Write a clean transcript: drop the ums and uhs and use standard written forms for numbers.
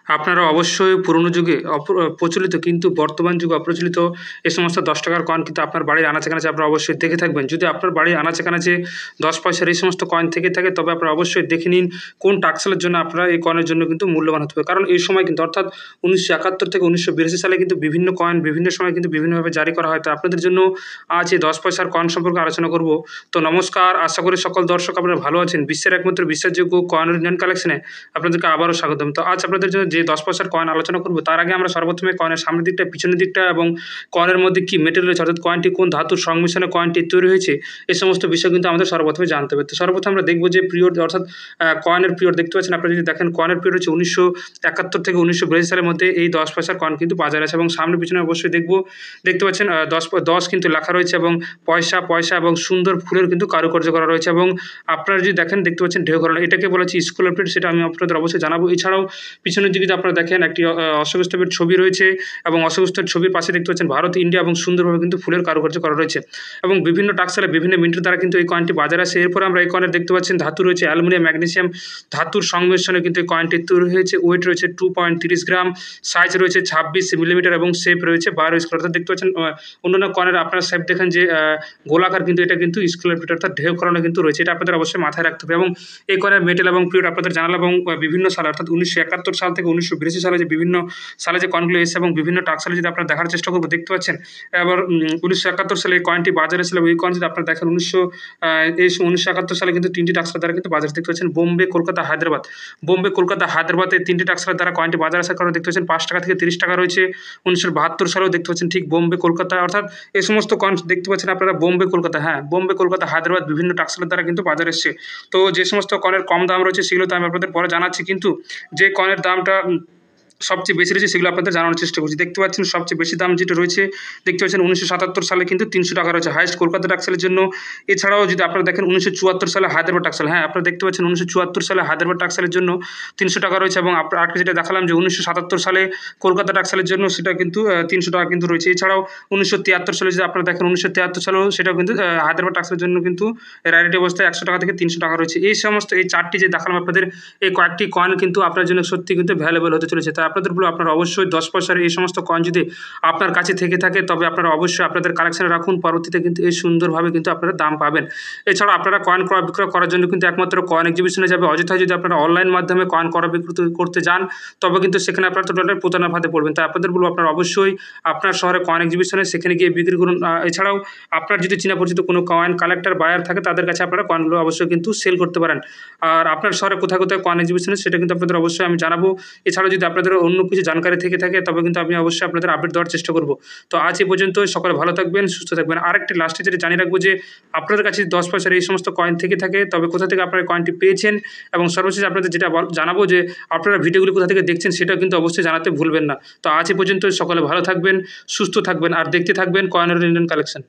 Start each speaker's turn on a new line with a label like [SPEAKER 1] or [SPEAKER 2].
[SPEAKER 1] আপনারা অবশ্যই পুরোনো যুগে প্রচলিত কিন্তু বর্তমান যুগে অপ্রচলিত এ সমস্ত ৳১০ কয়েন কিন্তু আপনার বাড়ির আনাচে-কানাচে আপনারা অবশ্যই দেখে থাকবেন। যদি আপনার বাড়ির আনাচে-কানাচে ১০ পয়সার এই সমস্ত কয়েন থেকে থাকে তবে আপনারা অবশ্যই দেখে নিন কোন টাকসালের জন্য আপনারা এই কয়েনের জন্য কিন্তু মূল্যবান হতে হবে। কারণ এই সময় কিন্তু অর্থাৎ ১৯৭১ থেকে ১৯৮২ সালে কিন্তু বিভিন্ন কয়েন বিভিন্ন সময় কিন্তু বিভিন্নভাবে জারি করা হয়। তো আপনাদের জন্য আজ এই ১০ পয়সার কয়েন সম্পর্কে আলোচনা করব। তো নমস্কার, আশা করি সকল দর্শক আপনারা ভালো আছেন। বিশ্বের একমাত্র বিশ্বাসযোগ্য কয়েন ইন্ডিয়ান কালেকশনে আপনাদেরকে আবারও স্বাগতম। তো আজ আপনাদের জন্য যে ১০ পয়সার কয়েন আলোচনা করব তার আগে আমরা সর্বপ্রথমে কয়েনের সামনের দিকটা, পিছনের দিকটা এবং কয়েনের মধ্যে কি মেটেরিয়াল রয়েছে অর্থাৎ কয়েনটি কোন ধাতুর সংমিশ্রণে কয়েনটি তৈরি হয়েছে এই সমস্ত বিষয় কিন্তু আমাদের সর্বপ্রথমে জানতে হবে। তো সর্বপ্রথম আমরা দেখব যে পিরিয়ড অর্থাৎ কয়েনের পিরিয়ড দেখতে পাচ্ছেন। আপনারা যদি দেখেন কয়েনের পিরিয়ড হচ্ছে ১৯৭১ থেকে ১৯৮২ সালের মধ্যে এই ১০ পয়সার কয়েন কিন্তু বাজারে আছে এবং সামনে পিছনে অবশ্যই দেখতে পাচ্ছেন ১০ কিন্তু লেখা রয়েছে এবং পয়সা এবং সুন্দর ফুলের কিন্তু কারুকার্য করা রয়েছে এবং আপনারা যদি দেখেন দেখতে পাচ্ছেন ঢেউ খেলানো, এটাকে বলা হচ্ছে স্কুলার প্লেট, সেটা আমি আপনাদের অবশ্যই জানাবো। এছাড়াও পিছনের দিকে যদি আপনারা দেখেন একটি অশোক স্তম্ভের ছবি রয়েছে এবং অশোক স্তম্ভের ছবির পাশে দেখতে পাচ্ছেন ভারত, ইন্ডিয়া এবং সুন্দরভাবে কিন্তু ফুলের কারুকার্য করা রয়েছে এবং বিভিন্ন টাকসালে বিভিন্ন মিন্টের দ্বারা কিন্তু এই কয়েনটি বাজারে আসে। এরপরে আমরা এই কয়েনের দেখতে পাচ্ছেন ধাতু রয়েছে অ্যালুমিনিয়াম, ম্যাগনেসিয়াম ধাতুর সংমিশ্রণে কিন্তু এই কয়েনটি তৈরি হয়েছে। ওয়েট রয়েছে 2.30 গ্রাম, সাইজ রয়েছে 26 মিলিমিটার এবং শেপ রয়েছে 12 স্কোয়ার। অর্থাৎ দেখতে পাচ্ছেন অন্যান্য কয়েনের আপনারা শেপ দেখেন যে গোলাকার, কিন্তু এটা কিন্তু স্কোয়ার প্লেট অর্থাৎ ঢেউ খেলানো কিন্তু রয়েছে। এটা আপনাদের অবশ্যই মাথায় রাখতে হবে এবং এই কয়েনের মেটাল এবং পিরিয়ড আপনাদের জানালাম এবং বিভিন্ন সালে অর্থাৎ ১৯৭১ সাল থেকে ১৯৮২ সালে যে বিভিন্ন সালে যে কয়েনগুলো এসেছে এবং বিভিন্ন টাকসালে যদি আপনারা দেখার চেষ্টা করবো দেখতে পাচ্ছেন। এবার ১৯৭১ সালে এই কয়েনটি বাজারে ছিল। এই কয়েন যদি আপনারা দেখেন ১৯৭১ সালে কিন্তু ৩টি টাকসালের দ্বারা কিন্তু বাজারে দেখতে পাচ্ছেন বোম্বে, কলকাতা, হায়দ্রাবাদ। বোম্বে, কলকাতা, হায়দ্রাবাদ এই ৩টি টাকসালের দ্বারা কয়েনটি বাজারে আসার কারণে দেখতে পাচ্ছেন ৳৫ থেকে ৳৩০ রয়েছে। ১৯৭২ সালেও দেখতে পাচ্ছেন ঠিক বোম্বে, কলকাতা, অর্থাৎ এই সমস্ত কয়েন দেখতে পাচ্ছেন আপনারা বোম্বে, কলকাতা, হ্যাঁ বোম্বে, কলকাতা, হায়দ্রাবাদ বিভিন্ন টাকসালের দ্বারা কিন্তু বাজারে এসছে। তো যে সমস্ত কয়েনের কম দাম রয়েছে সেগুলো তো আমি আপনাদের পরে জানাচ্ছি, কিন্তু যে কয়েনের দামটা সবচেয়ে বেশি রয়েছে সেগুলো আপনাদের জানানোর চেষ্টা করছি। দেখতে পাচ্ছেন সবচেয়ে বেশি দাম যেটা রয়েছে দেখতে পাচ্ছেন ১৯৭৭ সালে কিন্তু ৳৩০ রয়েছে হাইয়েস্ট কলকাতা টাকসালের জন্য। এছাড়াও যদি আপনারা দেখেন ১৯৭৪ সালে হায়দ্রাবাদ টাকসাল, হ্যাঁ আপনারা দেখতে পাচ্ছেন ১৯৭৪ সালে হায়দ্রাবাদ টাকসালের জন্য ৳৩০ রয়েছে এবং আরেকটা যেটা দেখালাম যে ১৯৭৭ সালে কলকাতা টাকসালের জন্য সেটা কিন্তু ৳৩০ কিন্তু রয়েছে। এছাড়াও ১৯৭৩ সালে যদি আপনারা দেখেন ১৯৭৩ সালেও সেটাও কিন্তু হায়দ্রাবাদ টাকসালের জন্য কিন্তু রেয়ারিটি অবস্থায় ৳১০০ থেকে ৳৩০ রয়েছে। এই সমস্ত এই ৪টি যে দেখালাম আপনাদের এই কয়েকটি কয়েন কিন্তু আপনার জন্য সত্যি কিন্তু ভ্যালুয়েবল হতে চলেছে। তাই আপনাদের বলবো আপনারা অবশ্যই ১০ পয়সার এই সমস্ত কয়েন যদি আপনার কাছে থেকে থাকে তবে আপনারা অবশ্যই আপনাদের কালেকশনে রাখুন। পরবর্তীতে কিন্তু এই সুন্দরভাবে কিন্তু আপনারা দাম পাবেন। এছাড়াও আপনারা কয়েন ক্রয় বিক্রয় করার জন্য কিন্তু একমাত্র কয়েন এক্সিবিশনে যাবে। অযথায় যদি আপনারা অনলাইন মাধ্যমে কয়েন ক্রয় বিক্রয় করতে যান তবে কিন্তু সেখানে আপনারা টোটাল প্রতারণার ফাঁদে পড়বেন। তাই আপনাদের বলবো আপনারা অবশ্যই আপনার শহরে কয়েন এক্সিবিশনে সেখানে গিয়ে বিক্রি করুন। এছাড়াও আপনার যদি চেনা পরিচিত কোনো কয়েন কালেক্টর বায়ার থাকে তাদের কাছে আপনারা কয়েনগুলো অবশ্যই কিন্তু সেল করতে পারেন। আর আপনার শহরে কোথায় কয়েন এক্সিবিশনে সেটা কিন্তু আপনাদের অবশ্যই আমি জানাবো। এছাড়াও যদি আপনাদের অন্য কিছু জানকারি থেকে থাকে তবে কিন্তু আমি অবশ্যই আপনাদের আপডেট দেওয়ার চেষ্টা করব। তো আজ এই পর্যন্তই। সকলে ভালো থাকবেন, সুস্থ থাকবেন। আরেকটি লাস্টে যেটা জানিয়ে রাখবো যে আপনাদের কাছে ১০ পয়সার এই সমস্ত কয়েন থেকে থাকে তবে কোথা থেকে আপনারা কয়েনটি পেয়েছেন এবং সর্বশেষ আপনাদের যেটা জানাবো যে আপনারা ভিডিওগুলি কোথা থেকে দেখছেন সেটাও কিন্তু অবশ্যই জানাতে ভুলবেন না। তো আজ এই পর্যন্তই। সকলে ভালো থাকবেন, সুস্থ থাকবেন আর দেখতে থাকবেন কয়েন ইন্ডিয়ান কালেকশন।